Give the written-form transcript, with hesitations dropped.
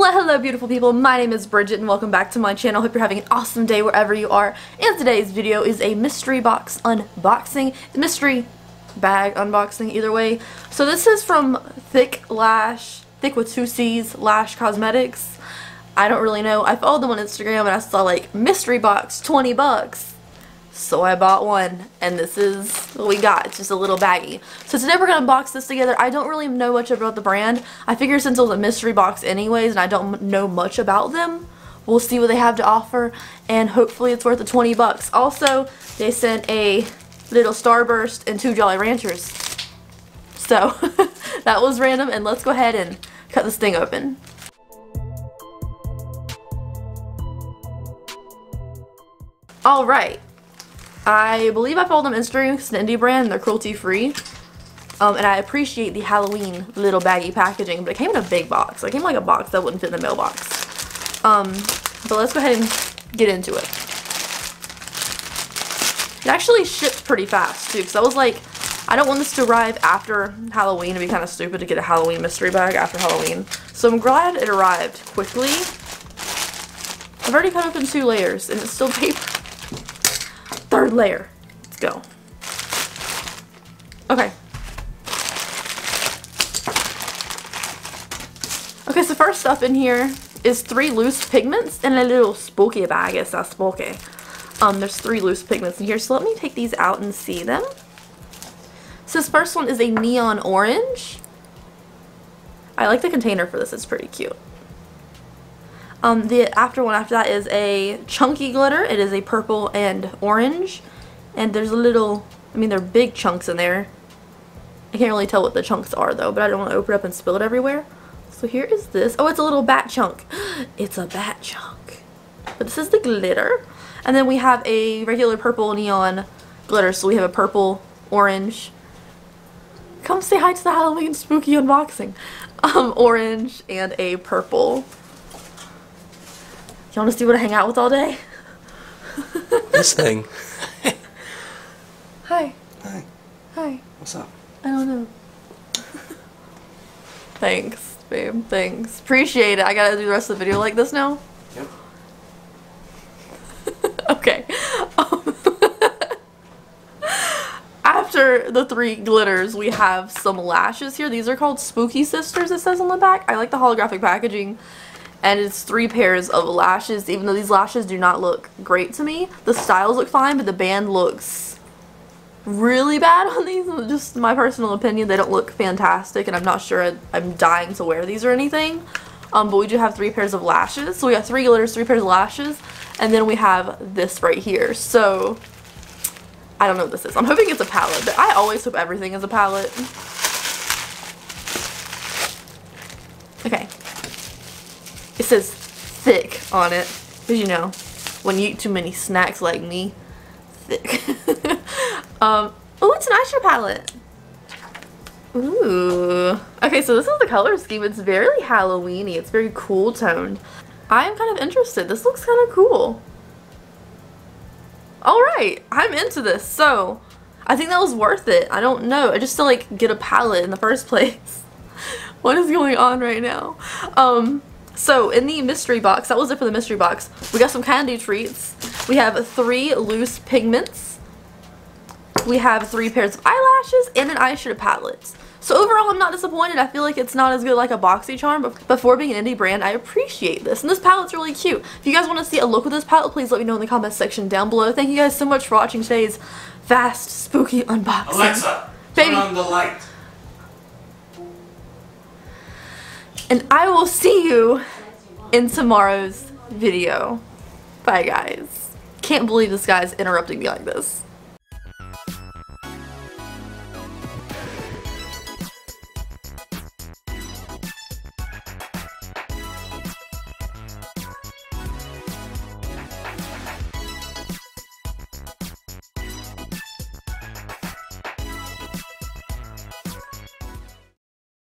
Hello beautiful people, my name is Bridget and welcome back to my channel. Hope you're having an awesome day wherever you are. And today's video is a mystery box unboxing, mystery bag unboxing, either way. So this is from Thicc Lash, Thicc with 2 C's, Lash Cosmetics. I don't really know. I followed them on Instagram and I saw like mystery box, 20 bucks. So I bought one, and this is what we got. It's just a little baggie. So today we're going to unbox this together. I don't really know much about the brand. I figured since it was a mystery box anyways, and I don't know much about them, we'll see what they have to offer, and hopefully it's worth the 20 bucks. Also, they sent a little Starburst and 2 Jolly Ranchers. So, that was random, and let's go ahead and cut this thing open. Alright. I believe I followed them on Instagram. It's an indie brand and they're cruelty-free. And I appreciate the Halloween little baggy packaging, but it came in a big box. It came like a box that wouldn't fit in the mailbox. But let's go ahead and get into it. It actually shipped pretty fast too, because I was like, I don't want this to arrive after Halloween. It'd be kind of stupid to get a Halloween mystery bag after Halloween. So I'm glad it arrived quickly. I've already cut open 2 layers and it's still paper. 3rd layer. Let's go. Okay. Okay, so first up in here is 3 loose pigments in a little spooky bag. It's not spooky. There's 3 loose pigments in here, so let me take these out and see them. So this first one is a neon orange. I like the container for this. It's pretty cute. The one after that is a chunky glitter. It is a purple and orange. And there's a little, I mean they're big chunks in there. I can't really tell what the chunks are though, but I don't want to open it up and spill it everywhere. So here is this. Oh, it's a little bat chunk. It's a bat chunk. But this is the glitter. And then we have a regular purple neon glitter. So we have a purple, orange. Come say hi to the Halloween spooky unboxing. Orange and a purple. You want to see what I hang out with all day? This thing. Hi. Hi. Hi. What's up? I don't know. Thanks, babe. Thanks. Appreciate it. I gotta do the rest of the video like this now? Yep. Okay. After the 3 glitters, we have some lashes here. These are called Spooky Sisters, it says on the back. I like the holographic packaging. And it's 3 pairs of lashes, even though these lashes do not look great to me. The styles look fine, but the band looks really bad on these. Just my personal opinion, they don't look fantastic, and I'm not sure I'm dying to wear these or anything. But we do have 3 pairs of lashes. So we have 3 glitters, 3 pairs of lashes, and then we have this right here. So, I don't know what this is. I'm hoping it's a palette, but I always hope everything is a palette. Okay. It says Thicc on it, because you know, when you eat too many snacks like me, Thicc. Oh, it's an eyeshadow palette. Ooh. Okay, so this is the color scheme. It's very Halloween-y. It's very cool toned. I'm kind of interested. This looks kind of cool. Alright, I'm into this. So, I think that was worth it. I don't know. I just to like get a palette in the first place. What is going on right now? So, in the mystery box, that was it for the mystery box, we got some candy treats. We have 3 loose pigments. We have 3 pairs of eyelashes and an eyeshadow palette. So overall, I'm not disappointed. I feel like it's not as good like a BoxyCharm, but before being an indie brand, I appreciate this. And this palette's really cute. If you guys want to see a look at this palette, please let me know in the comments section down below. Thank you guys so much for watching today's fast, spooky unboxing. Alexa, turn on the light. And I will see you in tomorrow's video. Bye guys. Can't believe this guy's interrupting me like this.